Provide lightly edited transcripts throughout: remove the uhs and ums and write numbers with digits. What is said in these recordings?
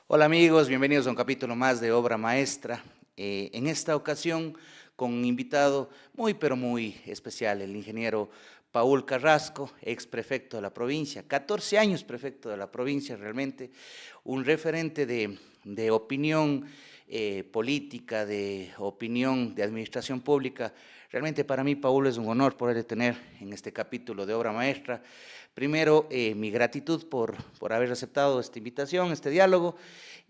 Hola amigos, bienvenidos a un capítulo más de Obra Maestra. En esta ocasión con un invitado muy pero muy especial, el ingeniero Paul Carrasco, ex prefecto de la provincia, 14 años prefecto de la provincia, realmente un referente de opinión política, de opinión de administración pública. Realmente para mí, Paul, es un honor poder tener en este capítulo de Obra Maestra. Primero, mi gratitud por haber aceptado esta invitación, este diálogo,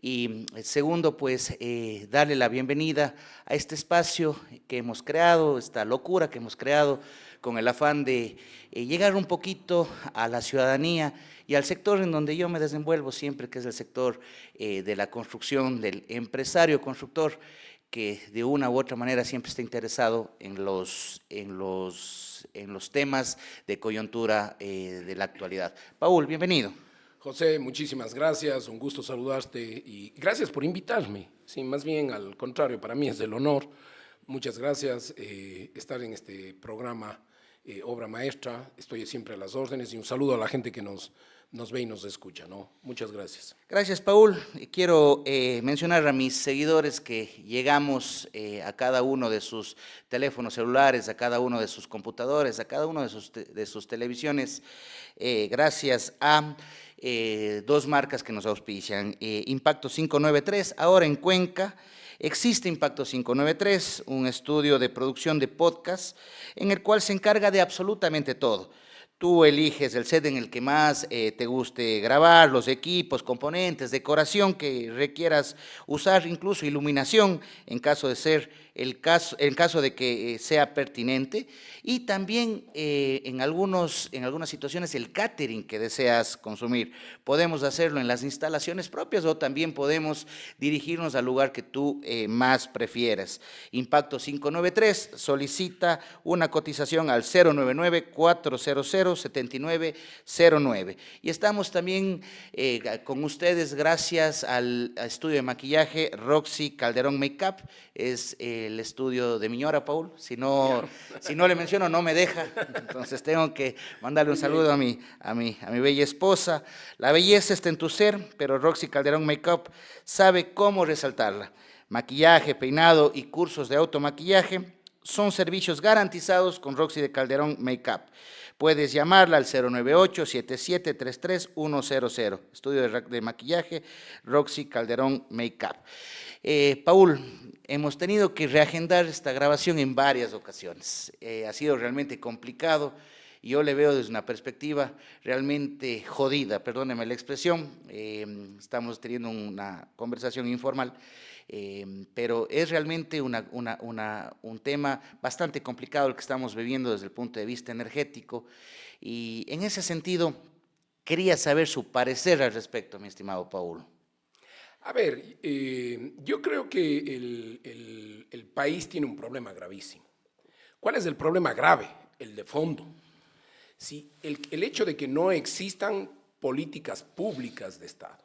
y segundo, pues darle la bienvenida a este espacio que hemos creado, esta locura que hemos creado con el afán de llegar un poquito a la ciudadanía y al sector en donde yo me desenvuelvo siempre, que es el sector de la construcción, del empresario constructor, que de una u otra manera siempre está interesado en los temas de coyuntura de la actualidad. Paul, bienvenido. José, muchísimas gracias, un gusto saludarte y gracias por invitarme. Sí, más bien al contrario, para mí es el honor. Muchas gracias estar en este programa Obra Maestra. Estoy siempre a las órdenes y un saludo a la gente que nos ve y nos escucha, ¿no? Muchas gracias. Gracias, Paul. Quiero mencionar a mis seguidores que llegamos a cada uno de sus teléfonos celulares, a cada uno de sus computadores, a cada uno de sus televisiones, gracias a dos marcas que nos auspician. Impacto 593, ahora en Cuenca. Existe Impacto 593, un estudio de producción de podcast en el cual se encarga de absolutamente todo. Tú eliges el set en el que más te guste grabar, los equipos, componentes, decoración que requieras usar, incluso iluminación en caso de ser en caso de que sea pertinente, y también en algunas situaciones el catering que deseas consumir. Podemos hacerlo en las instalaciones propias o también podemos dirigirnos al lugar que tú más prefieras. Impacto 593 solicita una cotización al 099-400-7909. Y estamos también con ustedes gracias al estudio de maquillaje Roxy Calderón Makeup. Es el estudio de mi ñora, Paul. Si no le menciono, no me deja. Entonces tengo que mandarle un saludo a mi bella esposa. La belleza está en tu ser, pero Roxy Calderón Makeup sabe cómo resaltarla. Maquillaje, peinado y cursos de automaquillaje son servicios garantizados con Roxy de Calderón Makeup. Puedes llamarla al 098-7733-100. Estudio de maquillaje Roxy Calderón Makeup. Paul, hemos tenido que reagendar esta grabación en varias ocasiones. Ha sido realmente complicado y yo le veo desde una perspectiva realmente jodida, perdóneme la expresión. Estamos teniendo una conversación informal, pero es realmente un tema bastante complicado el que estamos viviendo desde el punto de vista energético, y en ese sentido quería saber su parecer al respecto, mi estimado Paul. A ver, yo creo que el país tiene un problema gravísimo. ¿Cuál es el problema grave? El de fondo. Sí, el hecho de que no existan políticas públicas de Estado,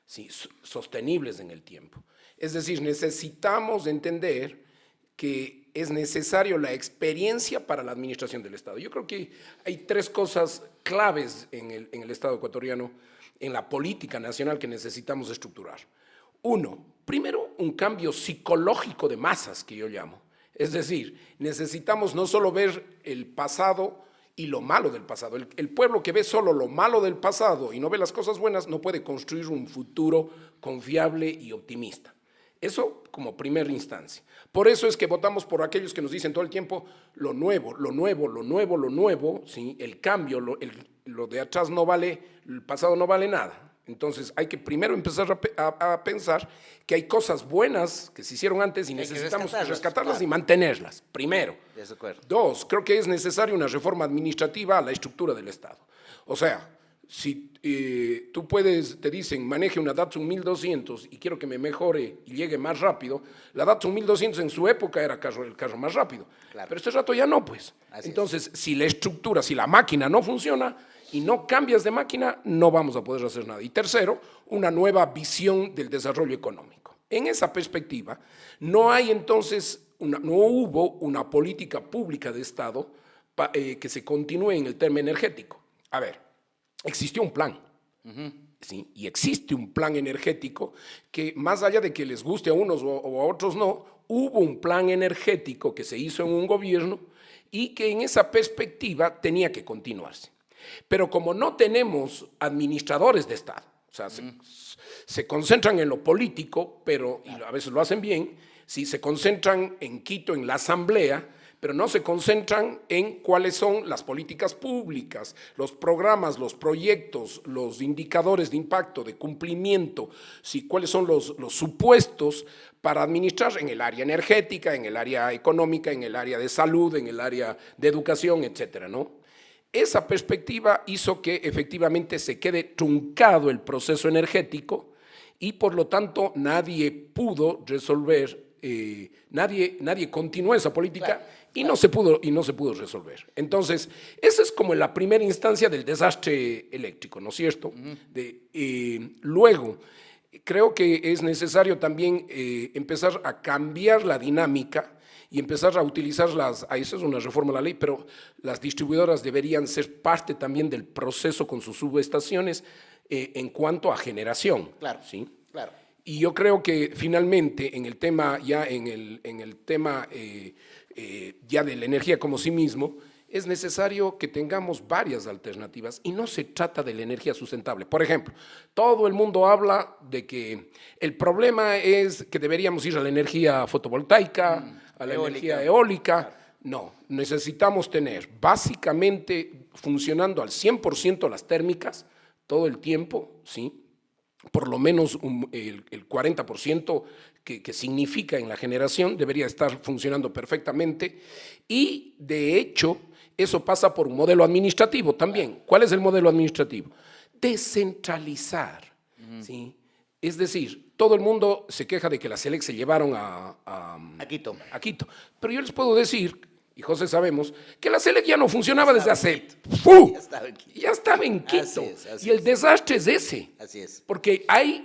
sí, sostenibles en el tiempo. Es decir, necesitamos entender que es necesario la experiencia para la administración del Estado. Yo creo que hay tres cosas claves en el Estado ecuatoriano, en la política nacional, que necesitamos estructurar. Uno, primero, un cambio psicológico de masas, que yo llamo. Es decir, necesitamos no solo ver el pasado y lo malo del pasado. El pueblo que ve solo lo malo del pasado y no ve las cosas buenas no puede construir un futuro confiable y optimista. Eso como primera instancia. Por eso es que votamos por aquellos que nos dicen todo el tiempo lo nuevo, lo nuevo, lo nuevo, lo nuevo, ¿sí? El cambio, lo de atrás no vale, el pasado no vale nada. Entonces hay que primero empezar a pensar que hay cosas buenas que se hicieron antes y necesitamos rescatarlas y mantenerlas, primero. Dos, creo que es necesaria una reforma administrativa a la estructura del Estado. O sea, si tú te dicen, maneje una Datsun 1200 y quiero que me mejore y llegue más rápido, la Datsun 1200 en su época era el carro más rápido, claro. Pero este rato ya no, pues. Entonces, si la estructura, si la máquina no funciona y no cambias de máquina, no vamos a poder hacer nada. Y tercero, una nueva visión del desarrollo económico. En esa perspectiva, no hay entonces no hubo una política pública de Estado que se continúe en el tema energético. A ver, existió un plan. ¿Sí? Y existe un plan energético que, más allá de que les guste a unos o a otros no, hubo un plan energético que se hizo en un gobierno y que en esa perspectiva tenía que continuarse. Pero como no tenemos administradores de Estado, o sea, se concentran en lo político, pero y a veces lo hacen bien, ¿sí? Se concentran en Quito, en la Asamblea, pero no se concentran en cuáles son las políticas públicas, los programas, los proyectos, los indicadores de impacto, de cumplimiento, ¿sí? Cuáles son los supuestos para administrar en el área energética, en el área económica, en el área de salud, en el área de educación, etcétera, ¿no? Esa perspectiva hizo que efectivamente se quede truncado el proceso energético y por lo tanto nadie pudo resolver, nadie continuó esa política y no se pudo resolver. Entonces, esa es como la primera instancia del desastre eléctrico, ¿no es cierto? Luego, creo que es necesario también empezar a cambiar la dinámica y empezar a utilizar eso es una reforma a la ley, pero las distribuidoras deberían ser parte también del proceso con sus subestaciones en cuanto a generación. Claro, ¿sí? Claro. Y yo creo que finalmente en el tema, ya de la energía como sí mismo, es necesario que tengamos varias alternativas y no se trata de la energía sustentable. Por ejemplo, todo el mundo habla de que el problema es que deberíamos ir a la energía fotovoltaica, a la energía eólica. No, necesitamos tener básicamente funcionando al 100% las térmicas todo el tiempo, ¿sí? Por lo menos el 40% que significa en la generación debería estar funcionando perfectamente y de hecho eso pasa por un modelo administrativo también. ¿Cuál es el modelo administrativo? Descentralizar, ¿sí? Es decir, todo el mundo se queja de que la SELEC se llevaron a Quito. Pero yo les puedo decir, y José sabemos, que la SELEC ya no funcionaba desde hace... Ya estaba en Quito. Y el desastre es ese. Así es. Porque hay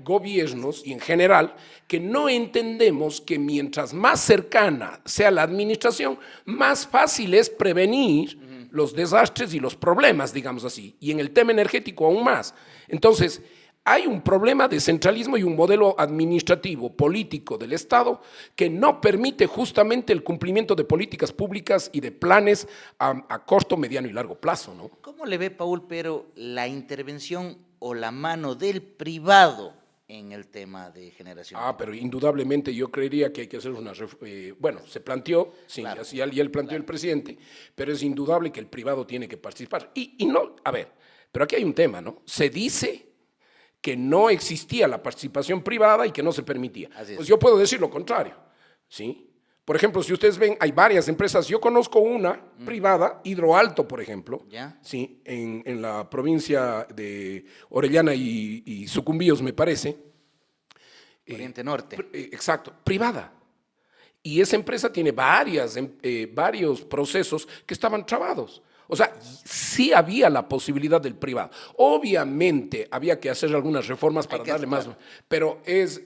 gobiernos, y en general, que no entendemos que mientras más cercana sea la administración, más fácil es prevenir los desastres y los problemas, digamos así. Y en el tema energético aún más. Entonces, hay un problema de centralismo y un modelo administrativo, político del Estado que no permite justamente el cumplimiento de políticas públicas y de planes a corto, mediano y largo plazo, ¿no? ¿Cómo le ve, Paul, pero la intervención o la mano del privado en el tema de generación? Pero indudablemente yo creería que hay que hacer bueno, se planteó, sí, Claro. ya el planteó el presidente, pero es indudable que el privado tiene que participar. Y no, a ver, pero aquí hay un tema, ¿no? Se dice que no existía la participación privada y que no se permitía. Pues yo puedo decir lo contrario, ¿sí? Por ejemplo, si ustedes ven, hay varias empresas. Yo conozco una privada, Hidroalto, por ejemplo, ¿sí? En la provincia de Orellana y Sucumbíos, me parece. Oriente Norte. Exacto, privada. Y esa empresa tiene varios procesos que estaban trabados. O sea, sí había la posibilidad del privado. Obviamente había que hacer algunas reformas para darle más, pero es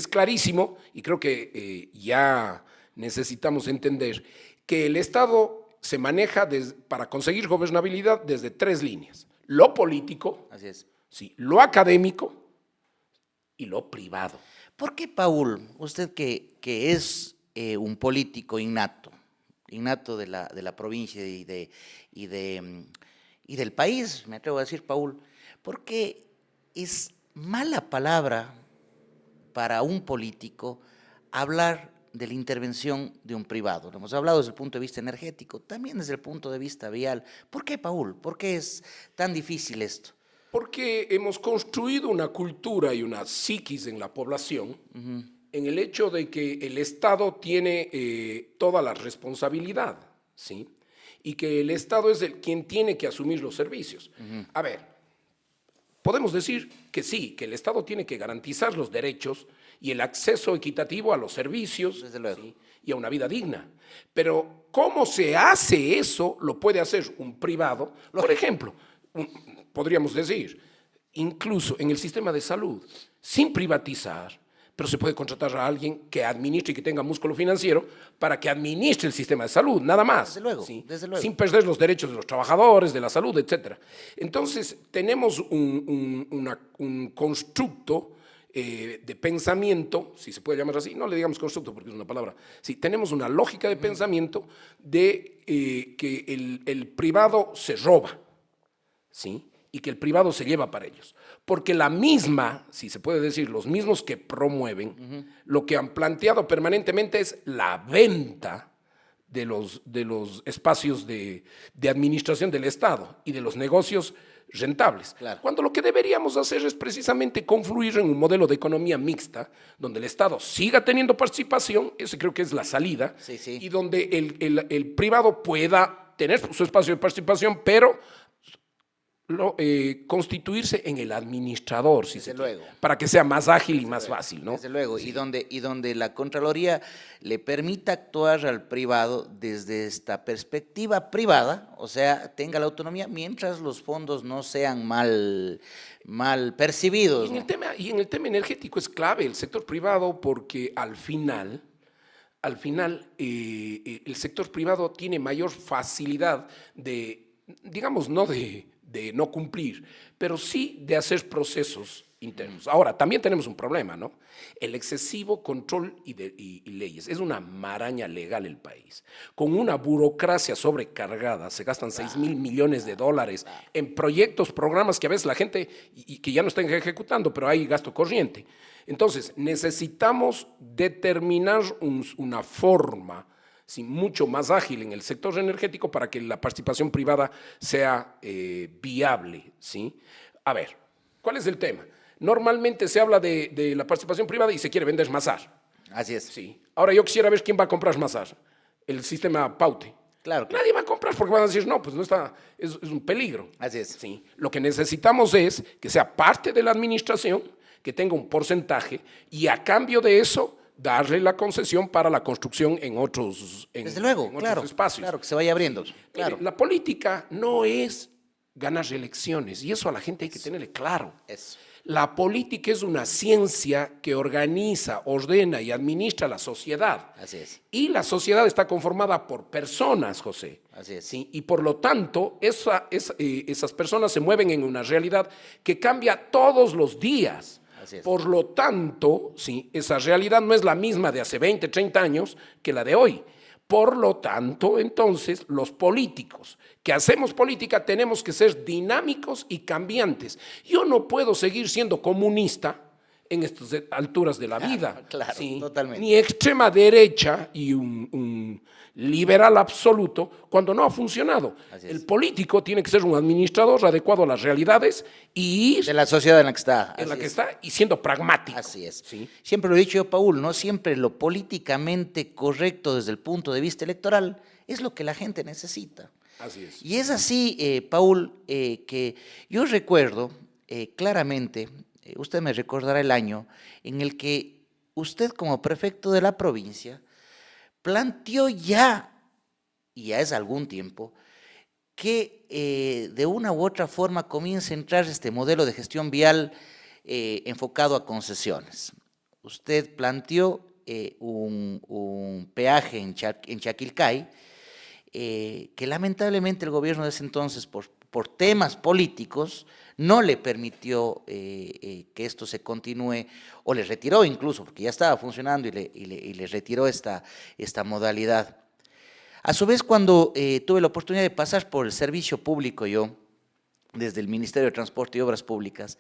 clarísimo y creo que ya necesitamos entender que el Estado se maneja para conseguir gobernabilidad desde 3 líneas. Lo político, Así es. Sí, lo académico y lo privado. ¿Por qué, Paul, usted que es un político innato de la provincia y del país, me atrevo a decir, Paul, ¿por qué es mala palabra para un político hablar de la intervención de un privado? Lo hemos hablado desde el punto de vista energético, también desde el punto de vista vial. ¿Por qué, Paul? ¿Por qué es tan difícil esto? Porque hemos construido una cultura y una psiquis en la población en el hecho de que el Estado tiene toda la responsabilidad, ¿sí? Y que el Estado es quien tiene que asumir los servicios. A ver, podemos decir que sí, que el Estado tiene que garantizar los derechos y el acceso equitativo a los servicios, ¿sí? Y a una vida digna. Pero ¿cómo se hace eso? Lo puede hacer un privado. Por ejemplo, podríamos decir, incluso en el sistema de salud, sin privatizar, pero se puede contratar a alguien que administre y que tenga músculo financiero para que administre el sistema de salud, nada más. Desde luego, ¿sí? desde luego. Sin perder los derechos de los trabajadores, de la salud, etc. Entonces, tenemos un constructo de pensamiento, si se puede llamar así, no le digamos constructo porque es una palabra, sí, tenemos una lógica de pensamiento de que el privado se roba, ¿sí? Y que el privado se lleva para ellos. Porque la misma, si se puede decir, los mismos que promueven, lo que han planteado permanentemente es la venta de los espacios de administración del Estado y de los negocios rentables. Claro. Cuando lo que deberíamos hacer es precisamente confluir en un modelo de economía mixta, donde el Estado siga teniendo participación, eso creo que es la salida, Sí, sí. y donde el privado pueda tener su espacio de participación, pero constituirse en el administrador, si se quiere, luego. para que sea más ágil y más fácil, ¿no? Desde luego, Sí. y donde la Contraloría le permita actuar al privado desde esta perspectiva privada, o sea, tenga la autonomía, mientras los fondos no sean mal percibidos. Y ¿no? en el tema energético es clave el sector privado porque al final el sector privado tiene mayor facilidad de, digamos, no de no cumplir, pero sí de hacer procesos internos. Ahora, también tenemos un problema, ¿no? El excesivo control y leyes. Es una maraña legal el país. Con una burocracia sobrecargada, se gastan 6.000 millones de dólares en proyectos, programas que a veces la gente, y que ya no están ejecutando, pero hay gasto corriente. Entonces, necesitamos determinar una forma mucho más ágil en el sector energético para que la participación privada sea viable, ¿sí? A ver, ¿cuál es el tema? Normalmente se habla de la participación privada y se quiere vender Masar. Así es. Sí. Ahora yo quisiera ver quién va a comprar Masar. El sistema Paute. Claro. Nadie va a comprar porque van a decir, no, pues no está, es un peligro. Así es. Sí. Lo que necesitamos es que sea parte de la administración, que tenga un porcentaje y a cambio de eso darle la concesión para la construcción en otros, Desde luego, en otros claro, espacios. claro, que se vaya abriendo. Claro. Mire, la política no es ganar elecciones y eso a la gente hay que tenerle claro. Eso. La política es una ciencia que organiza, ordena y administra la sociedad. Así es. Y la sociedad está conformada por personas, José. Así es. ¿Sí? Y por lo tanto, esas personas se mueven en una realidad que cambia todos los días. Así es. Por lo tanto, ¿sí? Esa realidad no es la misma de hace 20, 30 años que la de hoy. Por lo tanto, entonces, los políticos que hacemos política tenemos que ser dinámicos y cambiantes. Yo no puedo seguir siendo comunista en estas alturas de la vida. Claro, ¿sí? totalmente. Ni extrema derecha y un liberal absoluto cuando no ha funcionado. El político tiene que ser un administrador adecuado a las realidades y ir De la sociedad en la que está. en la así que es. está y siendo pragmático. Así es. ¿sí? Siempre lo he dicho yo, Paul, no siempre lo políticamente correcto desde el punto de vista electoral es lo que la gente necesita. Así es. Y es así, Paul, que yo recuerdo claramente, usted me recordará el año en el que usted como prefecto de la provincia planteó ya, y ya es algún tiempo, que de una u otra forma comience a entrar este modelo de gestión vial enfocado a concesiones. Usted planteó un peaje en Chaquilcay, que lamentablemente el gobierno de ese entonces, por temas políticos, no le permitió que esto se continúe, o le retiró incluso, porque ya estaba funcionando y le retiró esta modalidad. A su vez, cuando tuve la oportunidad de pasar por el servicio público yo, desde el Ministerio de Transporte y Obras Públicas,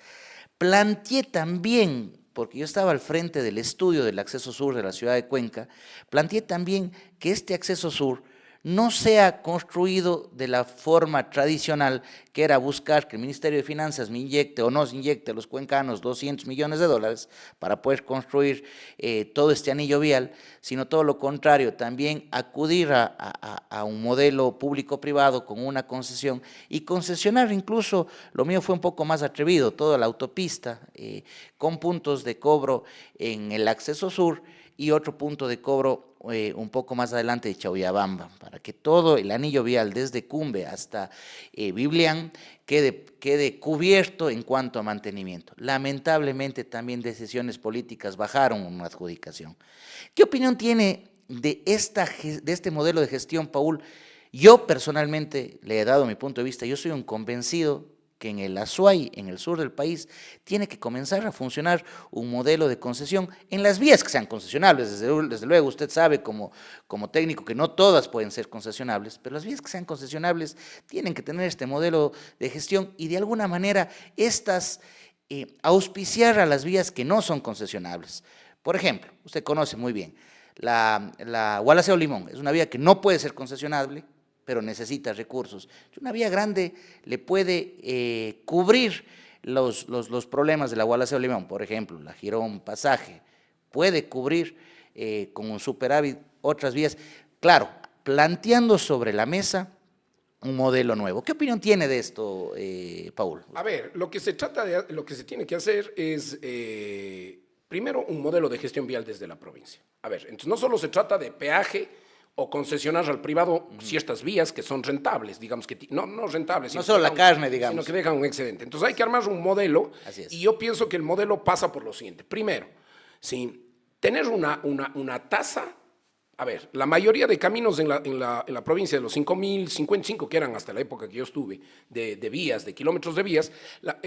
planteé también, porque yo estaba al frente del estudio del acceso sur de la ciudad de Cuenca, planteé también que este acceso sur no sea construido de la forma tradicional, que era buscar que el Ministerio de Finanzas me inyecte o nos inyecte a los cuencanos 200 millones de dólares para poder construir todo este anillo vial, sino todo lo contrario, también acudir a un modelo público-privado con una concesión y concesionar incluso, lo mío fue un poco más atrevido, toda la autopista con puntos de cobro en el acceso sur y otro punto de cobro un poco más adelante de Chauyabamba, para que todo el anillo vial desde Cumbe hasta Biblián quede cubierto en cuanto a mantenimiento. Lamentablemente también decisiones políticas bajaron una adjudicación. ¿Qué opinión tiene de este modelo de gestión, Paul? Yo personalmente le he dado mi punto de vista, yo soy un convencido que en el Azuay, en el sur del país, tiene que comenzar a funcionar un modelo de concesión en las vías que sean concesionables. Desde luego, usted sabe como técnico que no todas pueden ser concesionables, pero las vías que sean concesionables tienen que tener este modelo de gestión y de alguna manera auspiciar a las vías que no son concesionables. Por ejemplo, usted conoce muy bien, la Gualaceo-Limón es una vía que no puede ser concesionable, pero necesita recursos. Una vía grande le puede cubrir los problemas de la Gualaceo-Limón, por ejemplo, la Girón-Pasaje, puede cubrir con un superávit otras vías, claro, planteando sobre la mesa un modelo nuevo. ¿Qué opinión tiene de esto, Paul? A ver, lo que se tiene que hacer es, primero, un modelo de gestión vial desde la provincia. A ver, entonces no solo se trata de peaje o concesionar al privado ciertas vías que son rentables, digamos que no rentables, no solo la carne, digamos, sino que dejan un excedente. Entonces hay que armar un modelo. Así es. Y yo pienso que el modelo pasa por lo siguiente. Primero, ¿sí? Tener una tasa. A ver, la mayoría de caminos en la provincia, de los 5.055 que eran hasta la época que yo estuve, de vías, de kilómetros de vías,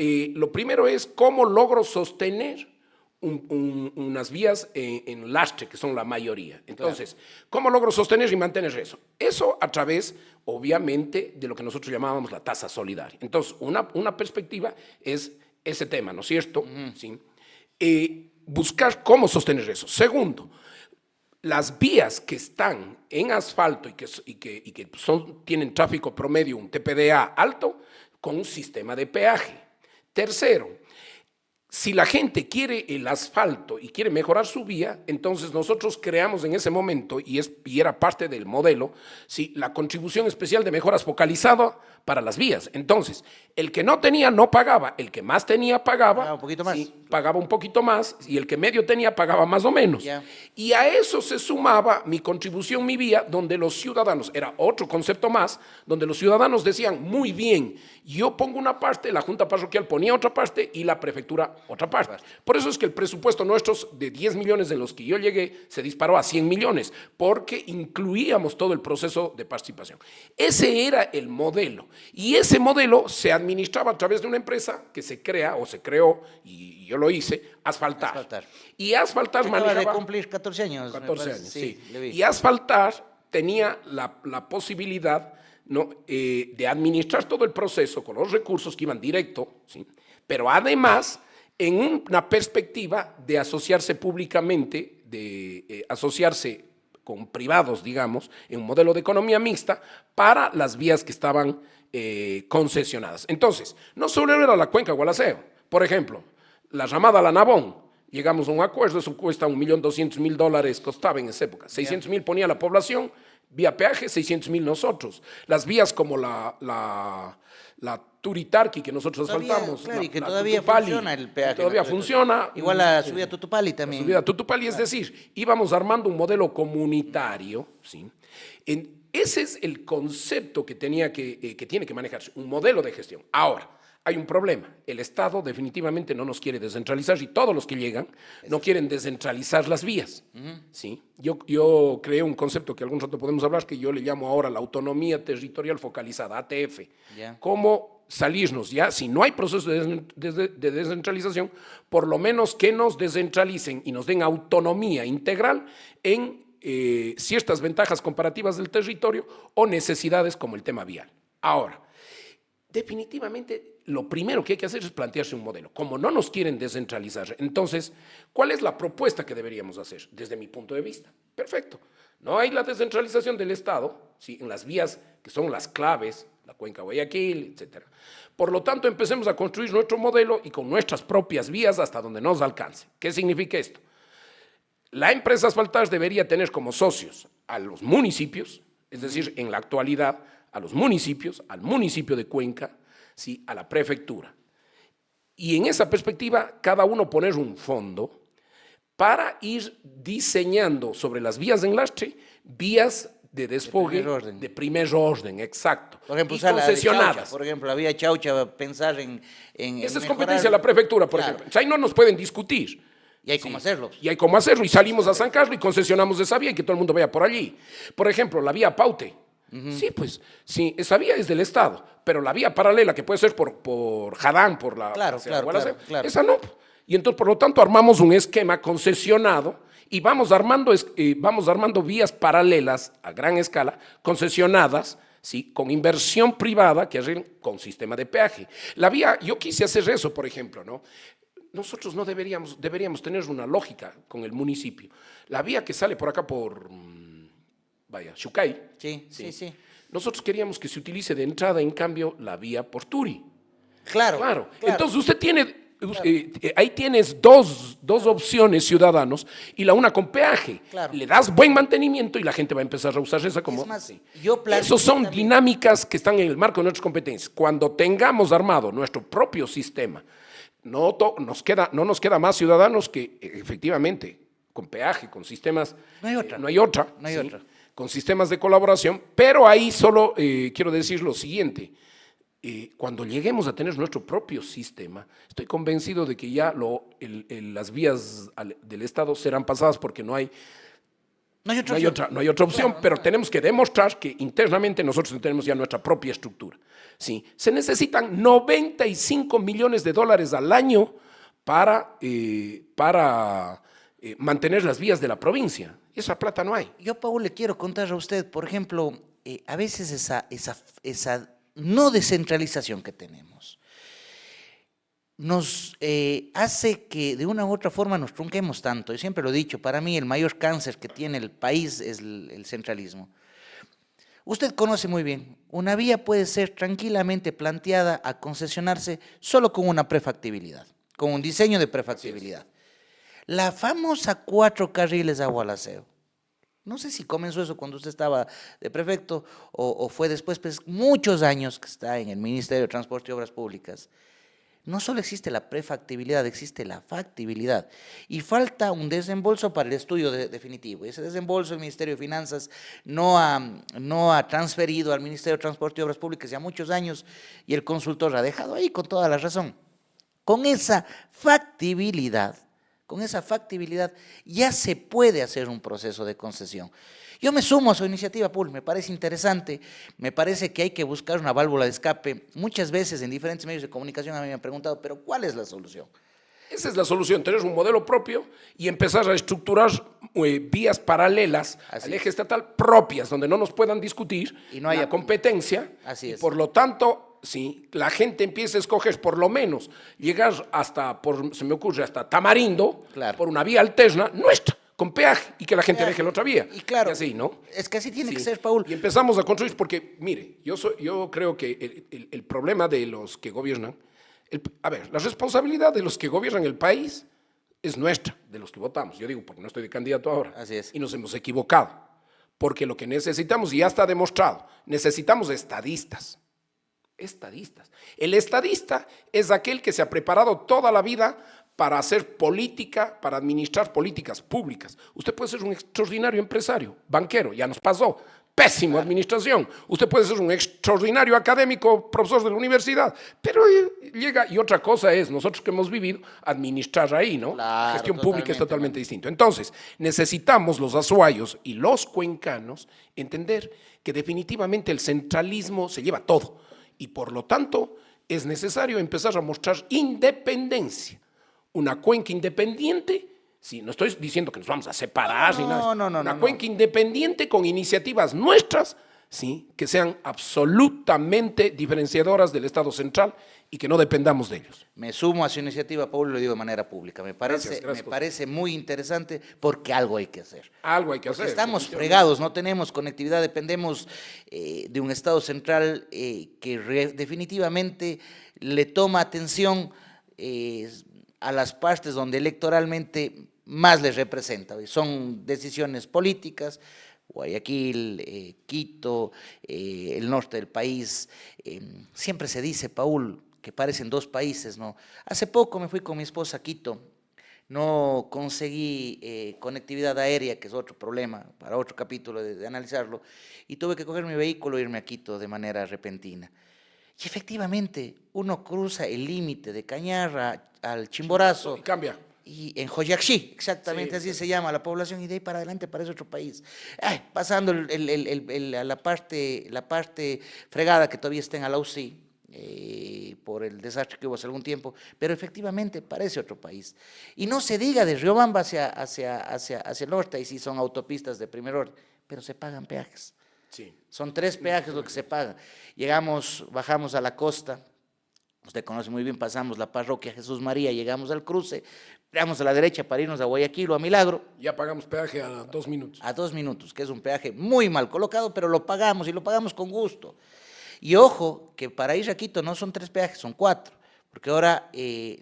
lo primero es cómo logro sostener unas vías en lastre, que son la mayoría. Entonces, ¿cómo logro sostener y mantener eso? Eso a través, obviamente, de lo que nosotros llamábamos la tasa solidaria. Entonces, una perspectiva es ese tema, ¿no es cierto? ¿Sí? Buscar cómo sostener eso. Segundo, las vías que están en asfalto y que tienen tráfico promedio, un TPDA alto, con un sistema de peaje. Tercero, si la gente quiere el asfalto y quiere mejorar su vía, entonces nosotros creamos en ese momento, y era parte del modelo, ¿sí?, la contribución especial de mejoras focalizada para las vías. Entonces, el que no tenía no pagaba, el que más tenía pagaba, un poquito más. Sí, pagaba un poquito más, y el que medio tenía pagaba más o menos. Yeah. Y a eso se sumaba mi contribución, mi vía, donde los ciudadanos, era otro concepto más, donde los ciudadanos decían, muy bien, yo pongo una parte, la Junta Parroquial ponía otra parte y la prefectura otra parte. Por eso es que el presupuesto nuestro de 10 millones en los que yo llegué se disparó a 100 millones, porque incluíamos todo el proceso de participación. Ese era el modelo, y ese modelo se administraba a través de una empresa que se creó, y yo lo hice, Asfaltar. Y Asfaltar manejaba... manejaba... de cumplir 14 años. 14 años, sí. Y Asfaltar tenía la posibilidad, ¿no?, de administrar todo el proceso con los recursos que iban directo, ¿sí?, pero además en una perspectiva de asociarse públicamente, de asociarse con privados, digamos, en un modelo de economía mixta para las vías que estaban concesionadas. Entonces, no solo era la cuenca Gualaceo, por ejemplo, la ramada La Nabón, llegamos a un acuerdo, eso cuesta $1.200.000, costaba en esa época, 600.000 ponía la población, vía peaje, 600.000 nosotros. Las vías como la Turitarqui, que nosotros asfaltamos. Claro, y que la todavía Tutupali, funciona el peaje. Todavía funciona. Igual la subida a Tutupali también. La subida a Tutupali, es decir, íbamos armando un modelo comunitario, ¿sí? Ese es el concepto que tiene que manejarse, un modelo de gestión. Ahora, hay un problema. El Estado definitivamente no nos quiere descentralizar, y todos los que llegan no quieren descentralizar las vías. ¿Sí? Yo creé un concepto que algún rato podemos hablar, que yo le llamo ahora la autonomía territorial focalizada, ATF. ¿Cómo salirnos ya? Si no hay proceso de descentralización, por lo menos que nos descentralicen y nos den autonomía integral en ciertas ventajas comparativas del territorio o necesidades como el tema vial. Ahora, definitivamente lo primero que hay que hacer es plantearse un modelo. Como no nos quieren descentralizar, entonces, ¿cuál es la propuesta que deberíamos hacer? Desde mi punto de vista, perfecto. No hay la descentralización del Estado, ¿sí?, en las vías que son las claves, la cuenca Guayaquil, etc. Por lo tanto, empecemos a construir nuestro modelo y con nuestras propias vías hasta donde nos alcance. ¿Qué significa esto? La empresa Asfaltar debería tener como socios a los municipios, es decir, en la actualidad, a los municipios, al municipio de Cuenca, ¿sí?, a la prefectura. Y en esa perspectiva, cada uno poner un fondo para ir diseñando sobre las vías de enlastre, vías de desfogue de primer orden, exacto. Por ejemplo, Y usar la de concesionadas. Chaucha, por ejemplo, la vía Chaucha, pensar en Esa es mejorar. competencia de la prefectura, por Claro. ejemplo. O sea, ahí no nos pueden discutir. Y hay cómo hacerlo. Y hay cómo hacerlo. Y salimos a San Carlos y concesionamos esa vía y que todo el mundo vaya por allí. Por ejemplo, la vía Paute. Sí, pues, sí, esa vía es del Estado, pero la vía paralela que puede ser por Jadán, por la... Claro, claro. Esa no. Y entonces, por lo tanto, armamos un esquema concesionado y vamos armando vías paralelas a gran escala, concesionadas, ¿sí? Con inversión privada que arreglen con sistema de peaje. La vía, yo quise hacer eso, por ejemplo, ¿no? Nosotros no deberíamos tener una lógica con el municipio. La vía que sale por acá Xucay. Sí. Nosotros queríamos que se utilice de entrada, en cambio, la vía por Turi. Claro. Entonces usted tiene, ahí tienes dos opciones, ciudadanos, y la una con peaje. Claro. Le das buen mantenimiento y la gente va a empezar a usar esa como... Es más, sí. yo Esos son también dinámicas que están en el marco de nuestras competencias. Cuando tengamos armado nuestro propio sistema, no nos queda más ciudadanos que efectivamente con peaje, con sistemas... No hay otra. No hay otra. Con sistemas de colaboración, pero ahí solo quiero decir lo siguiente. Cuando lleguemos a tener nuestro propio sistema, estoy convencido de que ya las vías del Estado serán pasadas porque no hay otra opción, pero tenemos que demostrar que internamente nosotros tenemos ya nuestra propia estructura. Sí, se necesitan 95 millones de dólares al año para mantener las vías de la provincia. Esa plata no hay. Yo, Paul, le quiero contar a usted, por ejemplo, a veces esa no descentralización que tenemos nos hace que de una u otra forma nos trunquemos tanto. Yo siempre lo he dicho, para mí el mayor cáncer que tiene el país es el centralismo. Usted conoce muy bien, una vía puede ser tranquilamente planteada a concesionarse solo con una prefactibilidad, con un diseño de prefactibilidad. La famosa 4 carriles a Gualaceo. No sé si comenzó eso cuando usted estaba de prefecto o fue después, pues muchos años que está en el Ministerio de Transporte y Obras Públicas. No solo existe la prefactibilidad, existe la factibilidad. Y falta un desembolso para el estudio definitivo. Y ese desembolso el Ministerio de Finanzas no ha transferido al Ministerio de Transporte y Obras Públicas ya muchos años y el consultor ha dejado ahí con toda la razón. Con esa factibilidad ya se puede hacer un proceso de concesión. Yo me sumo a su iniciativa, Paul, me parece interesante, me parece que hay que buscar una válvula de escape. Muchas veces en diferentes medios de comunicación a mí me han preguntado, ¿pero cuál es la solución? Esa es la solución, tener un modelo propio y empezar a estructurar vías paralelas al eje estatal propias, donde no nos puedan discutir y no haya competencia. Así es. Y por lo tanto, sí, la gente empieza a escoger por lo menos llegar se me ocurre, hasta Tamarindo, claro, por una vía alterna nuestra, con peaje, y que la gente deje la otra vía. Y claro, y así, ¿no? Es que así tiene que ser, Paul. Y empezamos a construir, porque, mire, yo creo que el problema de los que gobiernan, la responsabilidad de los que gobiernan el país es nuestra, de los que votamos. Yo digo, porque no estoy de candidato ahora. Así es. Y nos hemos equivocado. Porque lo que necesitamos, y ya está demostrado, necesitamos estadistas. Estadistas. El estadista es aquel que se ha preparado toda la vida para hacer política, para administrar políticas públicas. Usted puede ser un extraordinario empresario, banquero, ya nos pasó. Pésima administración. Usted puede ser un extraordinario académico, profesor de la universidad, pero llega, y otra cosa es, nosotros que hemos vivido, administrar ahí, ¿no? Claro, la gestión pública es totalmente distinto. Entonces, necesitamos los azuayos y los cuencanos entender que definitivamente el centralismo se lleva todo y por lo tanto es necesario empezar a mostrar independencia. Una cuenca independiente. Sí, no estoy diciendo que nos vamos a separar ni nada. Una cuenca independiente con iniciativas nuestras, sí, que sean absolutamente diferenciadoras del Estado central y que no dependamos de ellos. Me sumo a su iniciativa, Paul, lo digo de manera pública. Me parece muy interesante porque algo hay que hacer. Algo hay que hacer. Estamos fregados, no tenemos conectividad, dependemos de un Estado central que definitivamente le toma atención a las partes donde electoralmente más les representa. Son decisiones políticas, Guayaquil, Quito, el norte del país. Siempre se dice, Paul, que parecen dos países, ¿no? Hace poco me fui con mi esposa a Quito. no conseguí conectividad aérea, que es otro problema, para otro capítulo de analizarlo, y tuve que coger mi vehículo e irme a Quito de manera repentina. Y efectivamente, uno cruza el límite de Cañarra al Chimborazo. Y cambia. Y en Joyaxí, exactamente así se llama la población, y de ahí para adelante parece otro país. Ay, pasando a la parte fregada que todavía está en Alausí, por el desastre que hubo hace algún tiempo, pero efectivamente parece otro país. Y no se diga de Riobamba hacia el norte, ahí sí son autopistas de primer orden, pero se pagan peajes. Sí. Son 3 peajes lo que se paga. Bajamos a la costa, usted conoce muy bien, pasamos la parroquia Jesús María, llegamos al cruce, damos a la derecha para irnos a Guayaquil o a Milagro. Ya pagamos peaje a 2 minutos. A 2 minutos, que es un peaje muy mal colocado, pero lo pagamos y lo pagamos con gusto. Y ojo, que para ir a Quito no son 3 peajes, son 4, porque ahora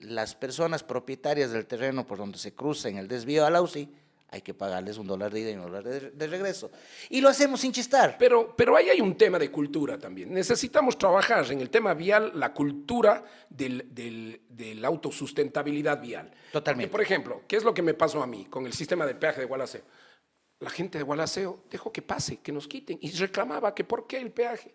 las personas propietarias del terreno por donde se cruza en el desvío a Lausi, hay que pagarles $1 de ida y $1 de regreso. Y lo hacemos sin chistar. Pero ahí hay un tema de cultura también. Necesitamos trabajar en el tema vial, la cultura de la autosustentabilidad vial. Totalmente. Porque, por ejemplo, ¿qué es lo que me pasó a mí con el sistema de peaje de Gualaceo? La gente de Gualaceo dejó que pase, que nos quiten, y reclamaba que ¿por qué el peaje?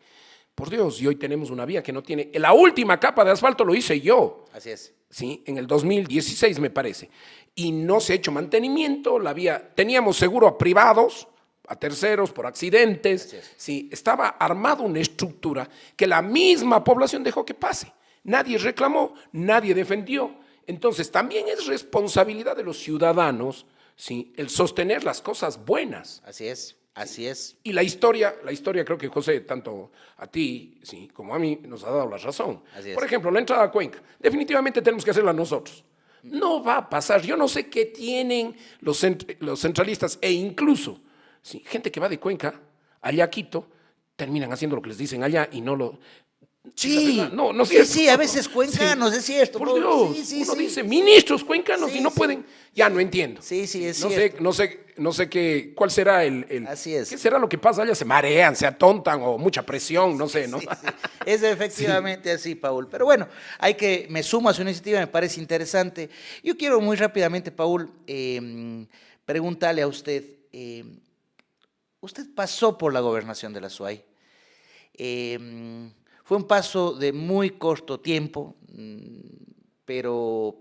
Por Dios, y hoy tenemos una vía que no tiene... La última capa de asfalto lo hice yo. Así es. Sí, en el 2016 me parece. Y no se ha hecho mantenimiento, la vía... Teníamos seguro a privados, a terceros, por accidentes. Sí, estaba armada una estructura que la misma población dejó que pase. Nadie reclamó, nadie defendió. Entonces, también es responsabilidad de los ciudadanos, ¿sí?, el sostener las cosas buenas. Así es. Así es. Y la historia creo que José, tanto a ti, sí, como a mí, nos ha dado la razón. Así es. Por ejemplo, la entrada a Cuenca, definitivamente tenemos que hacerla nosotros. No va a pasar, yo no sé qué tienen los centralistas e incluso, sí, gente que va de Cuenca allá a Quito, terminan haciendo lo que les dicen allá y no lo... Sí, no, sí, a veces cuencanos, sí, es cierto. Por Dios, sí, uno dice ministros cuencanos sí, y no pueden, ya no entiendo. Sí, es no cierto. No sé cuál será Así es. ¿Qué será lo que pasa allá? Se marean, se atontan o mucha presión, no sé, ¿no? Sí. Es efectivamente así, Paul. Pero bueno, me sumo a su iniciativa, me parece interesante. Yo quiero muy rápidamente, Paul, preguntarle a usted, usted pasó por la gobernación de la SUAY. Fue un paso de muy corto tiempo, pero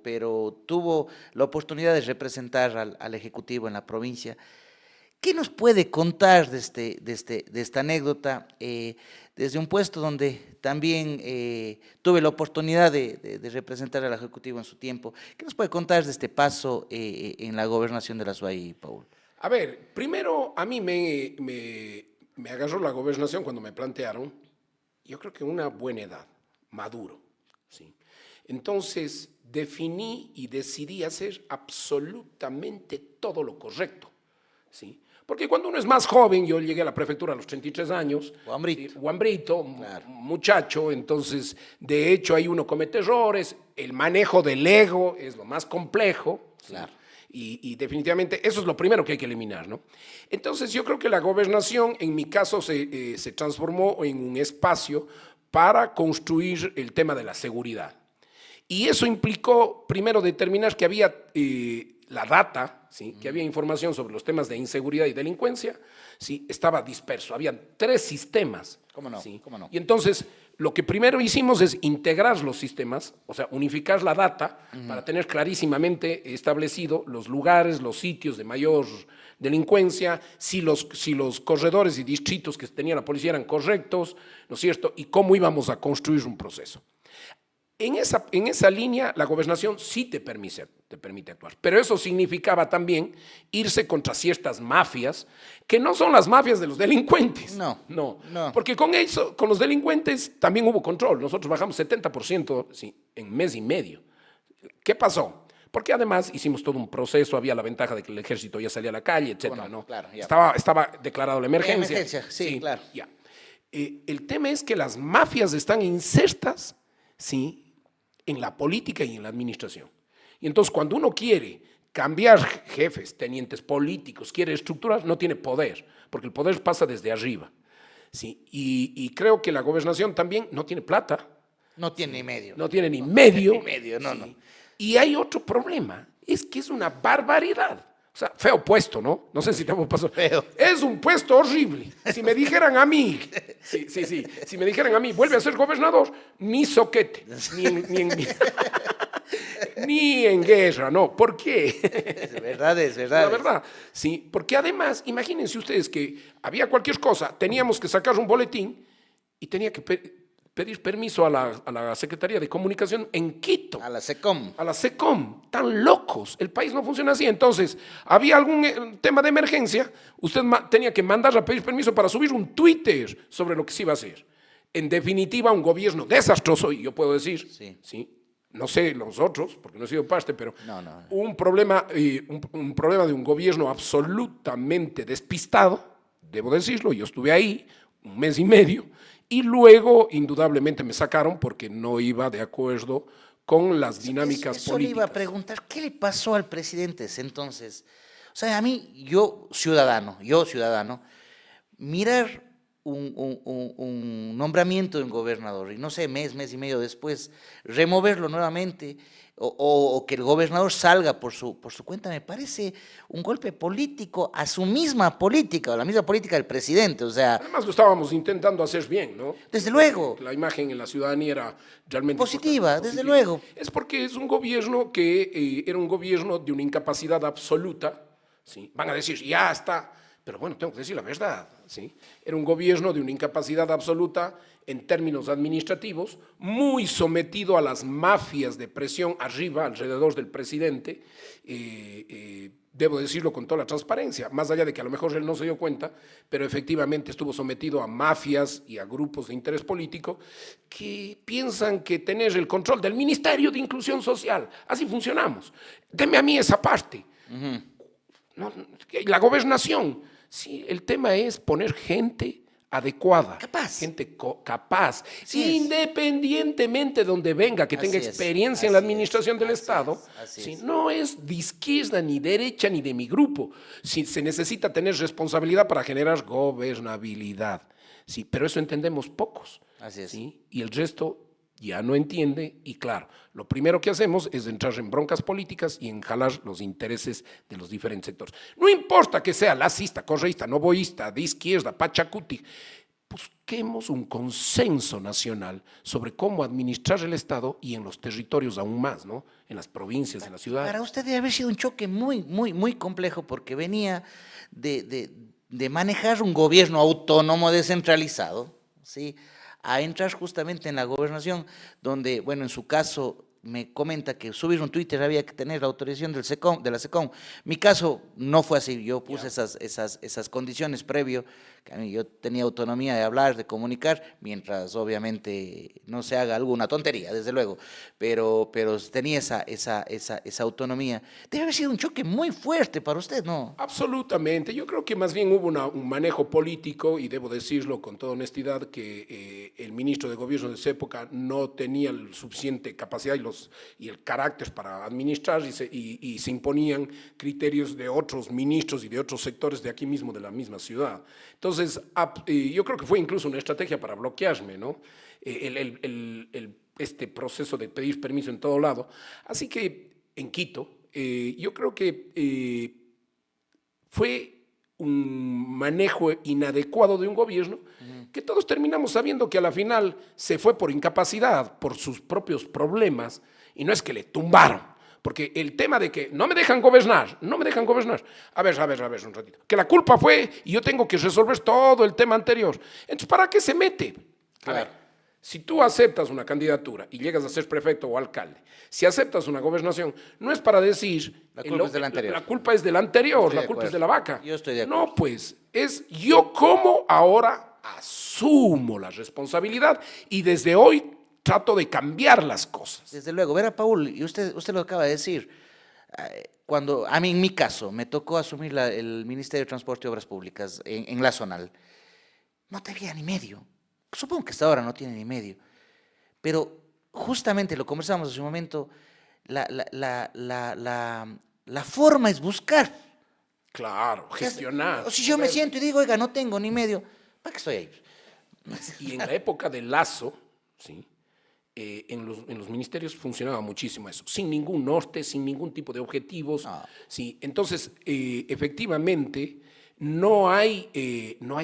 tuvo la oportunidad de representar al Ejecutivo en la provincia. ¿Qué nos puede contar de esta anécdota desde un puesto donde también tuve la oportunidad de representar al Ejecutivo en su tiempo? ¿Qué nos puede contar de este paso en la gobernación de la SUAY, Paul? A ver, primero a mí me agarró la gobernación cuando me plantearon, yo creo que una buena edad, maduro, ¿sí? Entonces definí y decidí hacer absolutamente todo lo correcto, ¿sí? Porque cuando uno es más joven, yo llegué a la prefectura a los 33 años, Guambrito. ¿sí? Guambrito, Claro. muchacho, entonces de hecho ahí uno comete errores, el manejo del ego es lo más complejo, ¿sí? Claro. Y definitivamente eso es lo primero que hay que eliminar, ¿no? Entonces yo creo que la gobernación en mi caso se transformó en un espacio para construir el tema de la seguridad. Y eso implicó primero determinar que había la data, ¿sí?, que había información sobre los temas de inseguridad y delincuencia, ¿sí?, estaba disperso, habían 3 sistemas. ¿Cómo no? ¿Sí? ¿Cómo no? Y entonces lo que primero hicimos es integrar los sistemas, o sea, unificar la data para tener clarísimamente establecido los lugares, los sitios de mayor delincuencia, si los corredores y distritos que tenía la policía eran correctos, ¿no es cierto?, y cómo íbamos a construir un proceso. En esa línea, la gobernación sí te permite actuar, pero eso significaba también irse contra ciertas mafias, que no son las mafias de los delincuentes. No. Porque con los delincuentes también hubo control. Nosotros bajamos 70%, sí, en mes y medio. ¿Qué pasó? Porque además hicimos todo un proceso, había la ventaja de que el ejército ya salía a la calle, etcétera, ¿no? Claro, ya. Estaba declarado la emergencia. Sí, claro. Ya. El tema es que las mafias están insertas, sí, en la política y en la administración. Y entonces cuando uno quiere cambiar jefes, tenientes políticos, quiere estructurar, no tiene poder, porque el poder pasa desde arriba. ¿Sí? Y creo que la gobernación también no tiene plata. No tiene ni medio. No tiene ni medio. Ni medio, no. Y hay otro problema, es que es una barbaridad. O sea, feo puesto, ¿no? No sé si te hemos pasado. Feo. Es un puesto horrible. Si me dijeran a mí, sí, si me dijeran a mí, vuelve a ser gobernador, ni soquete, ni en guerra, ¿no? ¿Por qué? Es verdad, es verdad. La verdad, sí, porque además, imagínense ustedes que había cualquier cosa, teníamos que sacar un boletín y tenía que pedir permiso a la Secretaría de Comunicación en Quito. A la SECOM. A la SECOM, tan locos, el país no funciona así. Entonces, había algún tema de emergencia, usted tenía que mandar a pedir permiso para subir un Twitter sobre lo que se iba a hacer. En definitiva, un gobierno desastroso, y yo puedo decir, sí, no sé los otros, porque no he sido parte, pero No. un problema de un gobierno absolutamente despistado, debo decirlo, yo estuve ahí un mes y medio, y luego, indudablemente, me sacaron porque no iba de acuerdo con las dinámicas Eso políticas. le iba a preguntar, ¿qué le pasó al presidente ese entonces? O sea, a mí, yo ciudadano, mirar un nombramiento de un gobernador y no sé, mes y medio después, removerlo nuevamente o que el gobernador salga por su cuenta, me parece un golpe político a su misma política, o la misma política del presidente, o sea, Además, lo estábamos intentando hacer bien, ¿no? desde luego. La imagen en la ciudadanía era realmente Positiva, importante, desde luego. Es porque es un gobierno que era un gobierno de una incapacidad absoluta, ¿sí? Van a decir, ya está, pero bueno, tengo que decir la verdad, ¿sí? Era un gobierno de una incapacidad absoluta en términos administrativos, muy sometido a las mafias de presión arriba, alrededor del presidente, debo decirlo con toda la transparencia, más allá de que a lo mejor él no se dio cuenta, pero efectivamente estuvo sometido a mafias y a grupos de interés político que piensan que tener el control del Ministerio de Inclusión Social, así funcionamos. Deme a mí esa parte. No, la gobernación, sí, el tema es poner gente adecuada, Capaz. gente capaz, Así independientemente de donde venga, que tenga Así es, experiencia en la así es, administración del así Estado, es, así sí, es. no es de izquierda ni derecha ni de mi grupo, sí, se necesita tener responsabilidad para generar gobernabilidad, sí, pero eso entendemos pocos, Así es. ¿sí? Y el resto ya no entiende y claro, lo primero que hacemos es entrar en broncas políticas y enjalar los intereses de los diferentes sectores. No importa que sea lacista, correísta, novoísta, de izquierda, pachacuti, busquemos un consenso nacional sobre cómo administrar el Estado y en los territorios aún más, ¿no? En las provincias, en las ciudades. Para usted debe haber sido un choque muy complejo porque venía de manejar un gobierno autónomo descentralizado, ¿sí? A entrar justamente en la gobernación, donde, bueno, en su caso me comenta que subir un Twitter había que tener la autorización de la SECOM. Mi caso no fue así, yo puse esas condiciones previo, que a mí yo tenía autonomía de hablar, de comunicar, mientras obviamente no se haga alguna tontería, desde luego, pero tenía esa autonomía. Debe haber sido un choque muy fuerte para usted, ¿no? Absolutamente. Yo creo que más bien hubo un manejo político, y debo decirlo con toda honestidad, que el ministro de Gobierno de esa época no tenía la suficiente capacidad y el carácter para administrar y se imponían criterios de otros ministros y de otros sectores de aquí mismo, de la misma ciudad. Entonces, yo creo que fue incluso una estrategia para bloquearme, ¿no? Este proceso de pedir permiso en todo lado. Así que en Quito, yo creo que fue un manejo inadecuado de un gobierno que todos terminamos sabiendo que a la final se fue por incapacidad, por sus propios problemas, y no es que le tumbaron. Porque el tema de que no me dejan gobernar, a ver un ratito, que la culpa fue y yo tengo que resolver todo el tema anterior. Entonces, ¿para qué se mete? A ver, si tú aceptas una candidatura y llegas a ser prefecto o alcalde, si aceptas una gobernación, no es para decir La culpa es del anterior. La culpa es del anterior, la culpa es de la vaca. Yo estoy de acuerdo. No, pues, es yo como ahora asumo la responsabilidad y desde hoy trato de cambiar las cosas. Desde luego, verá, Paul, y usted lo acaba de decir, cuando a mí, en mi caso, me tocó asumir el Ministerio de Transporte y Obras Públicas en la zonal, no tenía ni medio. Supongo que hasta ahora no tiene ni medio. Pero justamente lo conversamos hace un momento, la forma es buscar. Claro, gestionar. O si yo me siento y digo, oiga, no tengo ni medio, ¿para qué estoy ahí? Y en la época de Lazo, ¿sí? en los ministerios funcionaba muchísimo eso, sin ningún norte, sin ningún tipo de objetivos. Ah. Sí. Entonces, efectivamente, no hay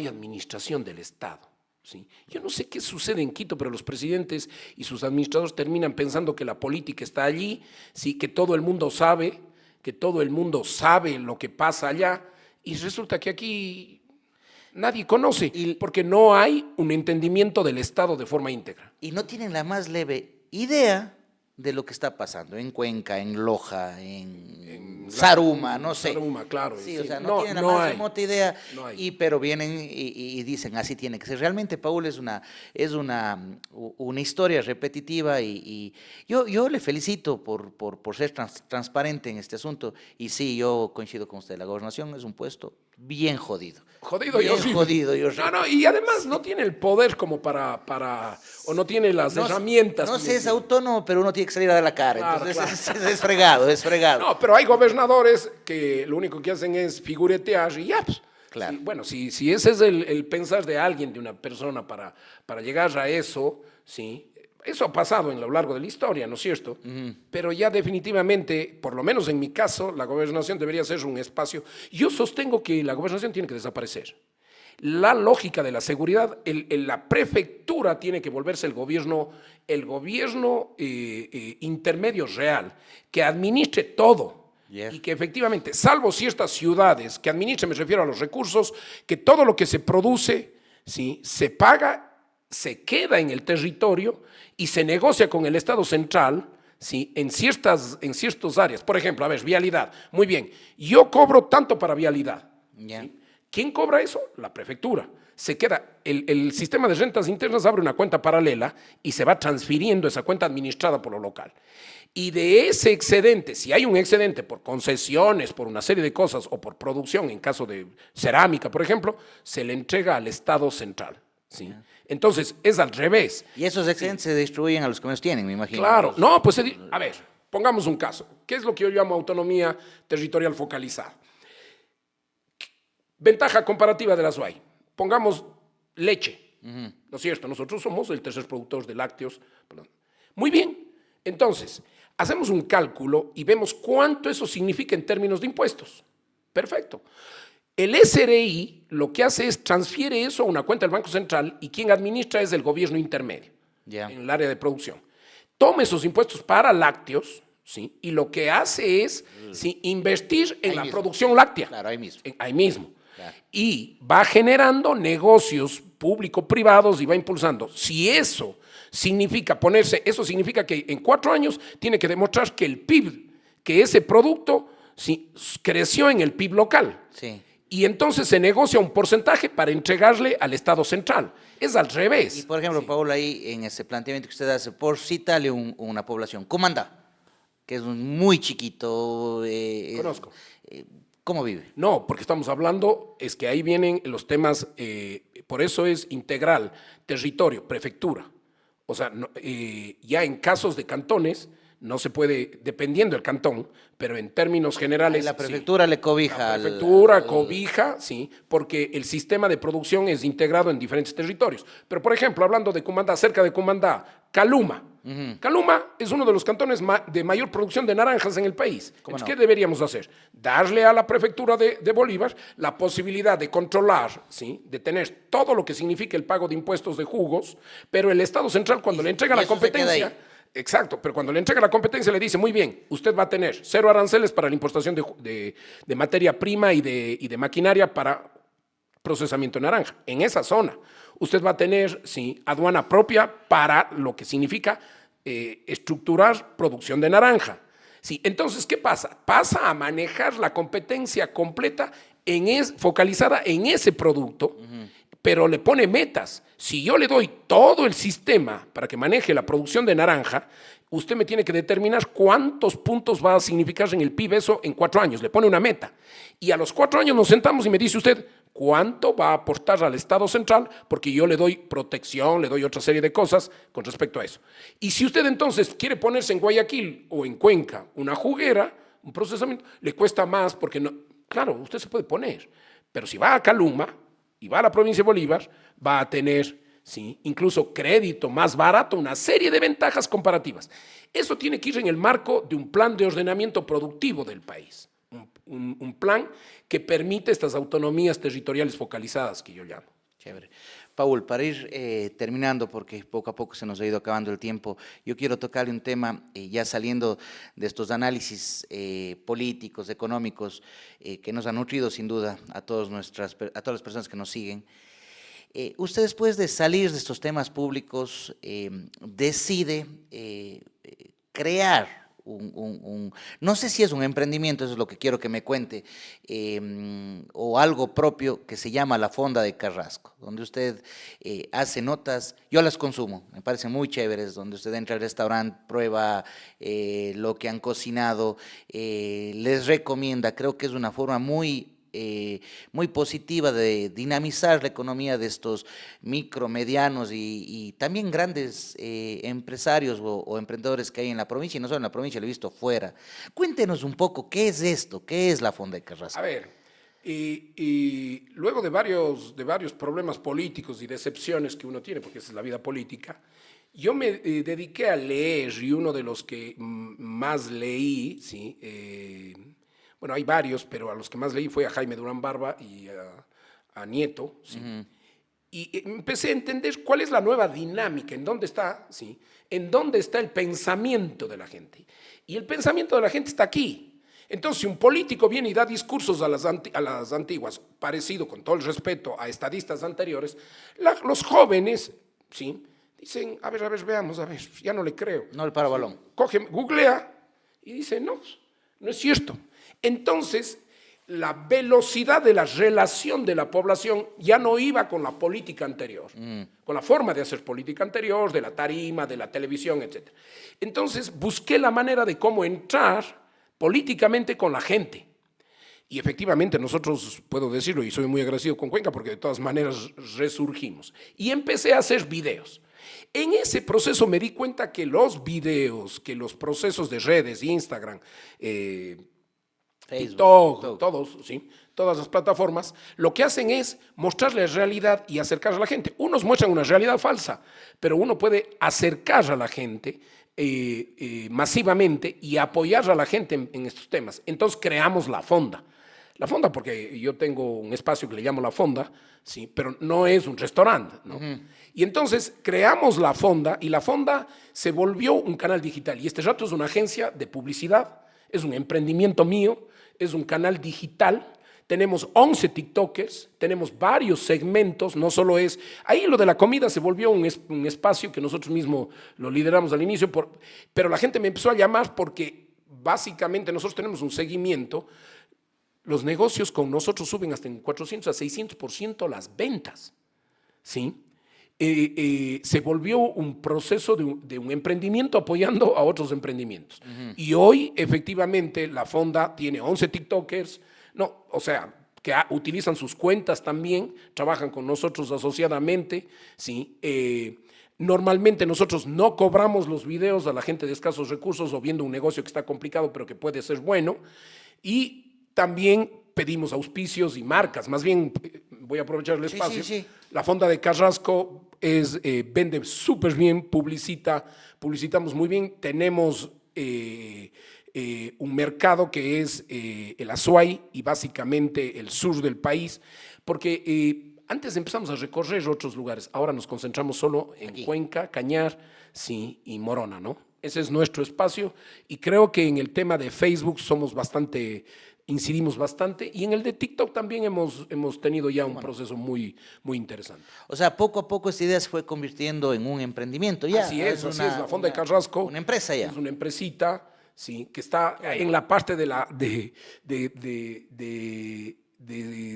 administración del Estado. ¿Sí? Yo no sé qué sucede en Quito, pero los presidentes y sus administradores terminan pensando que la política está allí, ¿sí? Que todo el mundo sabe lo que pasa allá, y resulta que aquí nadie conoce, porque no hay un entendimiento del Estado de forma íntegra. Y no tienen la más leve idea de lo que está pasando en Cuenca, en Loja, en Zaruma, no sé. Saruma, claro. Sí, Sí. o sea, no tienen la no más hay. remota idea, No hay. pero vienen y dicen, así tiene que ser. Realmente, Paul, es una historia repetitiva y yo le felicito por ser transparente en este asunto. Y sí, yo coincido con usted, la gobernación es un puesto bien jodido. Jodido bien y horrible. jodido y horrible. No, y además no tiene el poder como o no tiene las herramientas. No sé, es autónomo, pero uno tiene que salir a dar la cara. Claro, Entonces claro. es fregado, es fregado. No, pero hay gobernadores que lo único que hacen es figuretear y ya. Pues. Claro. Sí, bueno, si ese es el pensar de alguien, de una persona para llegar a eso, sí, eso ha pasado en lo largo de la historia, ¿no es cierto? Pero ya definitivamente, por lo menos en mi caso, la gobernación debería ser un espacio. Yo sostengo que la gobernación tiene que desaparecer. La lógica de la seguridad, la prefectura tiene que volverse el gobierno intermedio real, que administre todo. Yeah. Y que efectivamente, salvo ciertas ciudades que administren, me refiero a los recursos, que todo lo que se produce, ¿sí?, se paga, se queda en el territorio y se negocia con el Estado central, ¿sí?, en ciertas áreas. Por ejemplo, a ver, vialidad. Muy bien, yo cobro tanto para vialidad. Yeah. ¿Sí? ¿Quién cobra eso? La prefectura. Se queda, el sistema de rentas internas abre una cuenta paralela y se va transfiriendo esa cuenta administrada por lo local. Y de ese excedente, si hay un excedente por concesiones, por una serie de cosas, o por producción, en caso de cerámica, por ejemplo, se le entrega al Estado central. ¿Sí? Entonces, es al revés. Y esos excedentes se distribuyen a los que menos tienen, me imagino. Claro, no, pues a ver, pongamos un caso. ¿Qué es lo que yo llamo autonomía territorial focalizada? Ventaja comparativa de la SUAY. Pongamos leche, ¿no es cierto? Nosotros somos el tercer productor de lácteos. Perdón. Muy bien, entonces, hacemos un cálculo y vemos cuánto eso significa en términos de impuestos. Perfecto. El SRI lo que hace es transfiere eso a una cuenta del Banco Central y quien administra es el gobierno intermedio en el área de producción. Toma esos impuestos para lácteos, ¿sí?, y lo que hace es, ¿sí?, invertir en Ahí la mismo. producción láctea. Claro, ahí mismo. Ahí mismo. Claro. Y va generando negocios público-privados y va impulsando. Si eso significa eso significa que en 4 años tiene que demostrar que el PIB, que ese producto, sí, creció en el PIB local. Sí. Y entonces se negocia un porcentaje para entregarle al Estado central. Es al revés. Y por ejemplo, Sí. Paul, ahí en ese planteamiento que usted hace, por citarle una población, Comandá, que es muy chiquito. Conozco. ¿Cómo vive? No, porque estamos hablando, es que ahí vienen los temas, por eso es integral, territorio, prefectura. O sea, ya en casos de cantones, no se puede, dependiendo del cantón, pero en términos generales. Ahí la prefectura sí. le cobija. La prefectura cobija, sí, porque el sistema de producción es integrado en diferentes territorios. Pero, por ejemplo, hablando de Cumandá, cerca de Cumandá, Caluma. Caluma es uno de los cantones de mayor producción de naranjas en el país. Entonces, ¿qué deberíamos hacer? Darle a la prefectura de Bolívar la posibilidad de controlar, ¿sí?, de tener todo lo que significa el pago de impuestos de jugos, pero el Estado central, cuando le entrega la competencia. Exacto, pero cuando le entrega la competencia le dice, muy bien, usted va a tener 0 aranceles para la importación de materia prima y de maquinaria para procesamiento de naranja. En esa zona, usted va a tener, sí, aduana propia para lo que significa estructurar producción de naranja. Sí, entonces, ¿qué pasa? Pasa a manejar la competencia completa focalizada en ese producto, pero le pone metas. Si yo le doy todo el sistema para que maneje la producción de naranja, usted me tiene que determinar cuántos puntos va a significar en el PIB eso en 4 años. Le pone una meta. Y a los 4 años nos sentamos y me dice usted cuánto va a aportar al Estado central, porque yo le doy protección, le doy otra serie de cosas con respecto a eso. Y si usted entonces quiere ponerse en Guayaquil o en Cuenca una juguera, un procesamiento, le cuesta más porque no. Claro, usted se puede poner, pero si va a Caluma y va a la provincia de Bolívar, va a tener, ¿sí? Incluso crédito más barato, una serie de ventajas comparativas. Eso tiene que ir en el marco de un plan de ordenamiento productivo del país, un plan que permite estas autonomías territoriales focalizadas que yo llamo. Chévere. Paul, para ir terminando, porque poco a poco se nos ha ido acabando el tiempo, yo quiero tocarle un tema, ya saliendo de estos análisis políticos, económicos, que nos han nutrido sin duda a todas las personas que nos siguen. Usted, después de salir de estos temas públicos, decide crear no sé si es un emprendimiento, eso es lo que quiero que me cuente, o algo propio que se llama La Fonda de Carrasco, donde usted hace notas, yo las consumo, me parecen muy chéveres, donde usted entra al restaurante, prueba lo que han cocinado, les recomienda, creo que es una forma muy positiva de dinamizar la economía de estos micro, medianos y también grandes empresarios o emprendedores que hay en la provincia, y no solo en la provincia, lo he visto fuera. Cuéntenos un poco, ¿qué es esto? ¿Qué es la Fonda de Carrasco? A ver, y luego de varios problemas políticos y decepciones que uno tiene, porque esa es la vida política, yo me dediqué a leer, y uno de los que más leí, ¿sí? Bueno, hay varios, pero a los que más leí fue a Jaime Durán Barba y a Nieto, ¿sí? Y empecé a entender cuál es la nueva dinámica, en dónde está, ¿sí? En dónde está el pensamiento de la gente. Y el pensamiento de la gente está aquí. Entonces, si un político viene y da discursos a las antiguas, parecido, con todo el respeto, a estadistas anteriores, los jóvenes, ¿sí? Dicen, a ver, veamos, a ver, ya no le creo. No el paro balón. Coge, googlea y dice, no, no es cierto. Entonces, la velocidad de la relación de la población ya no iba con la política anterior, con la forma de hacer política anterior, de la tarima, de la televisión, etc. Entonces, busqué la manera de cómo entrar políticamente con la gente. Y efectivamente nosotros, puedo decirlo, y soy muy agradecido con Cuenca porque de todas maneras resurgimos. Y empecé a hacer videos. En ese proceso me di cuenta que los videos, que los procesos de redes, Instagram, Facebook, todos, ¿sí? Todas las plataformas, lo que hacen es mostrarle realidad y acercar a la gente. Unos muestran una realidad falsa, pero uno puede acercar a la gente masivamente y apoyar a la gente en estos temas. Entonces creamos La Fonda. La Fonda, porque yo tengo un espacio que le llamo La Fonda, ¿sí? Pero no es un restaurante, ¿no? Y entonces creamos La Fonda y La Fonda se volvió un canal digital. Y este rato es una agencia de publicidad, es un emprendimiento mío, es un canal digital. Tenemos 11 TikTokers, tenemos varios segmentos, no solo es... Ahí lo de la comida se volvió un espacio que nosotros mismos lo lideramos al inicio, pero la gente me empezó a llamar porque básicamente nosotros tenemos un seguimiento. Los negocios con nosotros suben hasta en 400 a 600% las ventas, ¿sí? Se volvió un proceso de un emprendimiento apoyando a otros emprendimientos. Y hoy, efectivamente, La Fonda tiene 11 TikTokers, no, o sea, que utilizan sus cuentas también, trabajan con nosotros asociadamente, ¿sí? Normalmente nosotros no cobramos los videos a la gente de escasos recursos o viendo un negocio que está complicado pero que puede ser bueno. Y también pedimos auspicios y marcas. Más bien, voy a aprovechar el espacio. Sí. La Fonda de Carrasco vende súper bien, publicitamos muy bien. Tenemos un mercado que es el Azuay y básicamente el sur del país, porque antes empezamos a recorrer otros lugares. Ahora nos concentramos solo en Aquí. Cuenca, Cañar, sí, y Morona, ¿no? Ese es nuestro espacio y creo que en el tema de Facebook incidimos bastante y en el de TikTok también hemos tenido ya un proceso muy, muy interesante. O sea, poco a poco esta idea se fue convirtiendo en un emprendimiento ya. Así es, La Fonda de Carrasco. Una empresa ya. Es una empresita, sí, que está en la parte de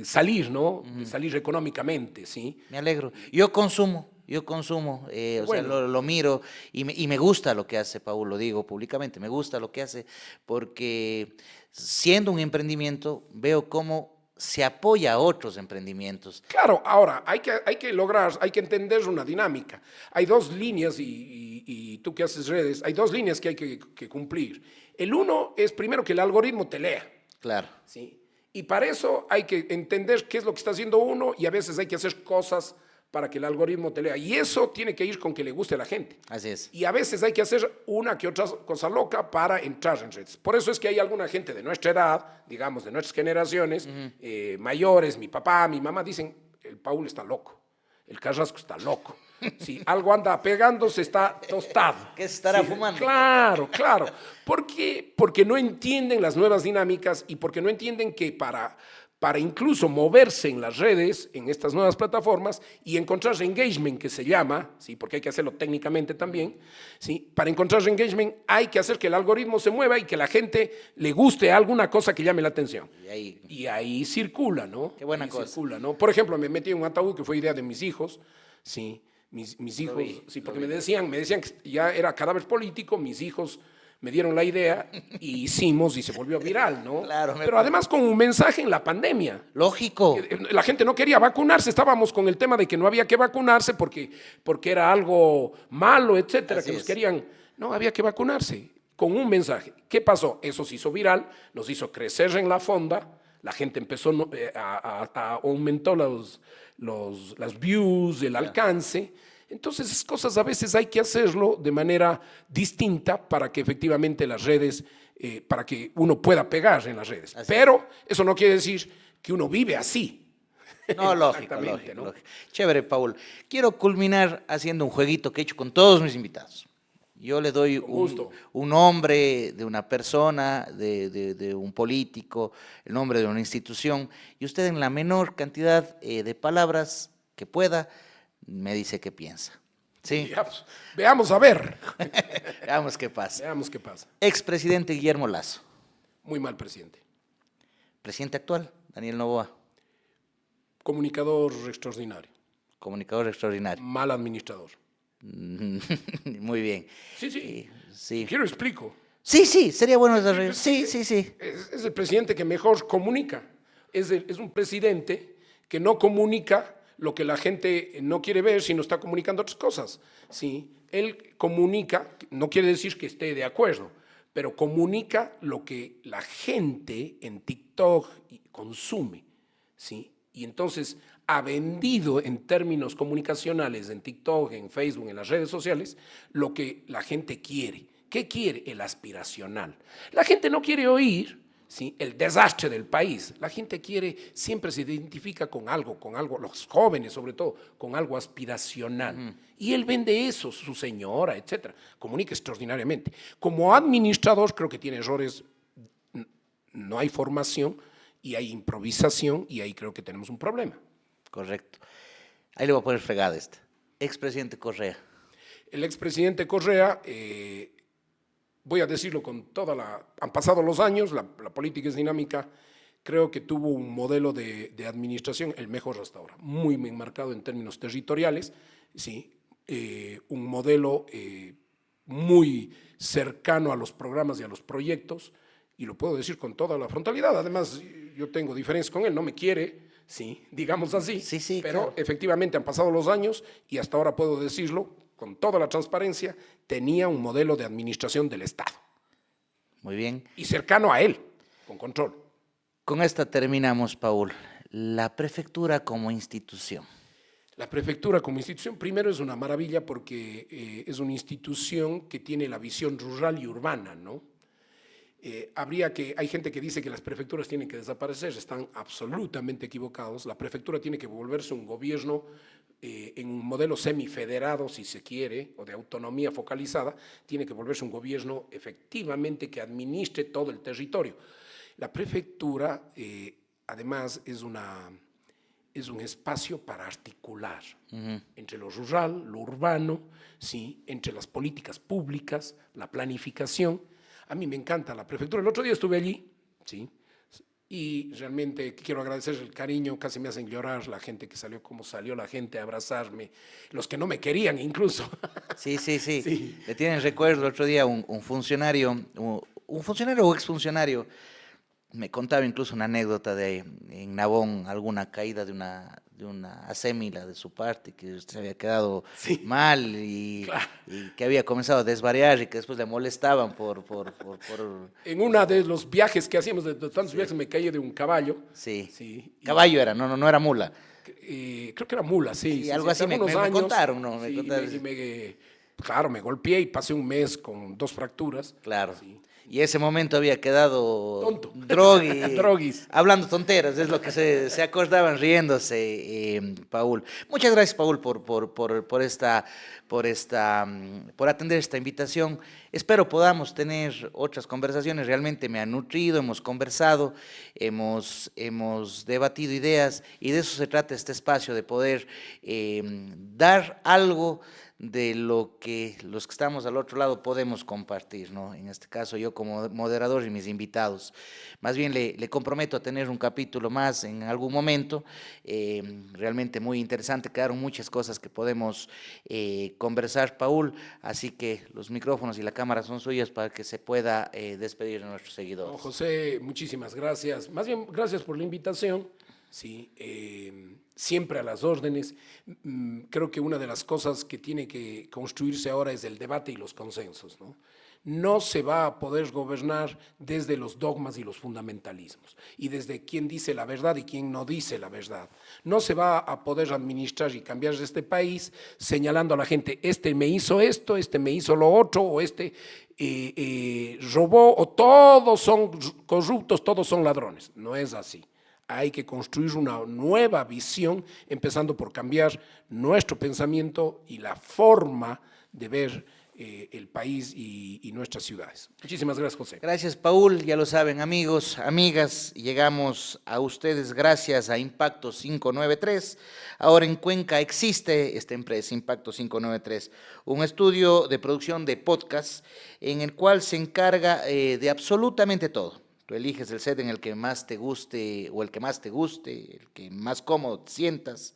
salir, ¿no? De salir económicamente, ¿sí? Me alegro. Yo consumo, o Bueno. sea, lo miro y me gusta lo que hace Paul, lo digo públicamente, me gusta lo que hace porque siendo un emprendimiento veo cómo se apoya a otros emprendimientos. Claro, ahora hay que entender una dinámica. Hay dos líneas, y tú que haces redes, hay dos líneas que hay que cumplir. El uno es primero que el algoritmo te lea. Claro. ¿Sí? Y para eso hay que entender qué es lo que está haciendo uno y a veces hay que hacer cosas para que el algoritmo te lea. Y eso tiene que ir con que le guste a la gente. Así es. Y a veces hay que hacer una que otra cosa loca para entrar en redes. Por eso es que hay alguna gente de nuestra edad, digamos, de nuestras generaciones, mayores, mi papá, mi mamá, dicen, el Paul está loco, el Carrasco está loco. Si algo anda pegándose, está tostado. ¿Qué se estará Sí, fumando? Claro, claro. ¿Por qué? Porque no entienden las nuevas dinámicas y porque no entienden que para incluso moverse en las redes, en estas nuevas plataformas, y encontrar engagement, que se llama, ¿sí? Porque hay que hacerlo técnicamente también, ¿sí? Para encontrar engagement hay que hacer que el algoritmo se mueva y que la gente le guste alguna cosa que llame la atención. Y ahí circula, ¿no? Qué buena Ahí cosa. circula, ¿no? Por ejemplo, me metí en un ataúd que fue idea de mis hijos, ¿sí? Mis hijos, sí, porque me decían que ya era cadáver político, mis hijos me dieron la idea y hicimos y se volvió viral, ¿no? Claro, pero además con un mensaje en la pandemia. Lógico. La gente no quería vacunarse, estábamos con el tema de que no había que vacunarse porque era algo malo, etcétera, Así que nos es. querían, no, había que vacunarse, con un mensaje. ¿Qué pasó? Eso se hizo viral, nos hizo crecer en la fonda, la gente empezó aumentó las views, el alcance. Entonces, esas cosas a veces hay que hacerlo de manera distinta para que efectivamente las redes, para que uno pueda pegar en las redes. Así Pero eso no quiere decir que uno vive así. No, lógico, Exactamente, lógico, ¿no? lógico. Chévere, Paul. Quiero culminar haciendo un jueguito que he hecho con todos mis invitados. Yo le doy Con gusto. un nombre de una persona, de un político, el nombre de una institución, y usted en la menor cantidad de palabras que pueda, me dice qué piensa. ¿Sí? Veamos a ver. Veamos qué pasa. Veamos qué pasa. Expresidente Guillermo Lasso. Muy mal presidente. Presidente actual, Daniel Noboa. Comunicador extraordinario. Comunicador extraordinario. Mal administrador. Muy bien. Sí, sí. Sí. Quiero explico. Sí, sería bueno desarrollar. Sí. Es el presidente que mejor comunica. Es un presidente que no comunica lo que la gente no quiere ver, sino está comunicando otras cosas. ¿Sí? Él comunica, no quiere decir que esté de acuerdo, pero comunica lo que la gente en TikTok consume. ¿Sí? Y entonces ha vendido en términos comunicacionales en TikTok, en Facebook, en las redes sociales, lo que la gente quiere. ¿Qué quiere? El aspiracional. La gente no quiere oír, ¿sí?, el desastre del país. La gente siempre se identifica con algo, los jóvenes sobre todo, con algo aspiracional. Y él vende eso, su señora, etcétera. Comunica extraordinariamente. Como administrador creo que tiene errores, no hay formación y hay improvisación y ahí creo que tenemos un problema. Correcto. Ahí le voy a poner fregada esta. Expresidente Correa. El expresidente Correa, voy a decirlo con han pasado los años, la política es dinámica, creo que tuvo un modelo de administración el mejor hasta ahora, muy enmarcado en términos territoriales, ¿sí? Un modelo muy cercano a los programas y a los proyectos, y lo puedo decir con toda la frontalidad. Además, yo tengo diferencias con él, no me quiere, sí, digamos así, Sí, pero claro. efectivamente han pasado los años y hasta ahora puedo decirlo con toda la transparencia, tenía un modelo de administración del Estado. Muy bien. Y cercano a él, con control. Con esta terminamos, Paul. La prefectura como institución. La prefectura como institución, primero es una maravilla porque es una institución que tiene la visión rural y urbana, ¿no? Hay gente que dice que las prefecturas tienen que desaparecer, están absolutamente equivocados. La prefectura tiene que volverse un gobierno en un modelo semifederado, si se quiere, o de autonomía focalizada, tiene que volverse un gobierno efectivamente que administre todo el territorio. La prefectura, además, es un espacio para articular entre lo rural, lo urbano, ¿sí?, entre las políticas públicas, la planificación. A mí me encanta la prefectura. El otro día estuve allí, ¿sí?, y realmente quiero agradecer el cariño, casi me hacen llorar la gente que salió, como salió la gente a abrazarme, los que no me querían incluso. Sí. Le tienen recuerdo el otro día un funcionario, un funcionario o exfuncionario, me contaba incluso una anécdota de en Nabón, alguna caída de una asémila de su parte, que se había quedado mal y que había comenzado a desvariar y que después le molestaban por... En uno de los viajes que hacíamos, de tantos viajes, me caí de un caballo. Sí. Caballo era, no era mula. Creo que era mula, sí. Y algo así hace me algunos años, contaron, ¿no? Me sí, contaron. claro, me golpeé y pasé un mes con 2 fracturas. Claro. Sí. Y ese momento había quedado Tonto. drogui, Droguis. hablando tonteras, es lo que se acordaban riéndose, Paul. Muchas gracias, Paul, por atender esta invitación. Espero podamos tener otras conversaciones. Realmente me ha nutrido, hemos conversado, hemos debatido ideas y de eso se trata este espacio, de poder dar algo de lo que los que estamos al otro lado podemos compartir, ¿no? En este caso yo como moderador y mis invitados. Más bien le comprometo a tener un capítulo más en algún momento, realmente muy interesante, quedaron muchas cosas que podemos conversar, Paul, así que los micrófonos y la cámara son suyas para que se pueda despedir de nuestros seguidores. No, José, muchísimas gracias. Más bien, gracias por la invitación. Sí, siempre a las órdenes. Creo que una de las cosas que tiene que construirse ahora es el debate y los consensos, ¿no? No se va a poder gobernar desde los dogmas y los fundamentalismos y desde quién dice la verdad y quién no dice la verdad. No se va a poder administrar y cambiar este país señalando a la gente, este me hizo esto, este me hizo lo otro, o este robó, o todos son corruptos, todos son ladrones. No es así. Hay que construir una nueva visión, empezando por cambiar nuestro pensamiento y la forma de ver el país y nuestras ciudades. Muchísimas gracias, José. Gracias, Paul. Ya lo saben, amigos, amigas, llegamos a ustedes gracias a Impacto 593. Ahora en Cuenca existe esta empresa, Impacto 593, un estudio de producción de podcast en el cual se encarga de absolutamente todo. Tú eliges el set en el que más te guste o el que más te guste, el que más cómodo te sientas,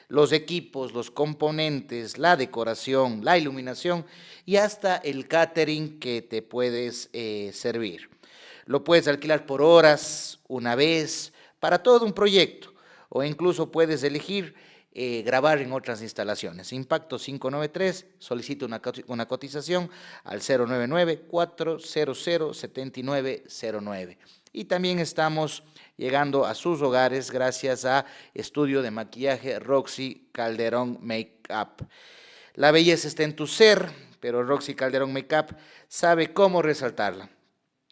los equipos, los componentes, la decoración, la iluminación y hasta el catering que te puedes servir. Lo puedes alquilar por horas, una vez, para todo un proyecto, o incluso puedes elegir grabar en otras instalaciones. Impacto 593, solicita una cotización al 099-400-7909. Y también estamos llegando a sus hogares gracias a Estudio de Maquillaje Roxy Calderón Makeup. La belleza está en tu ser, pero Roxy Calderón Makeup sabe cómo resaltarla.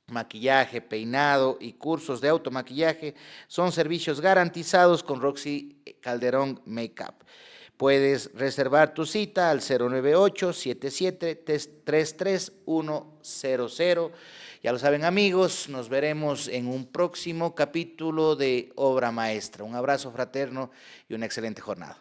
Maquillaje, peinado y cursos de automaquillaje son servicios garantizados con Roxy Calderón Makeup. Puedes reservar tu cita al 098-77-33100. Ya lo saben, amigos, nos veremos en un próximo capítulo de Obra Maestra. Un abrazo fraterno y una excelente jornada.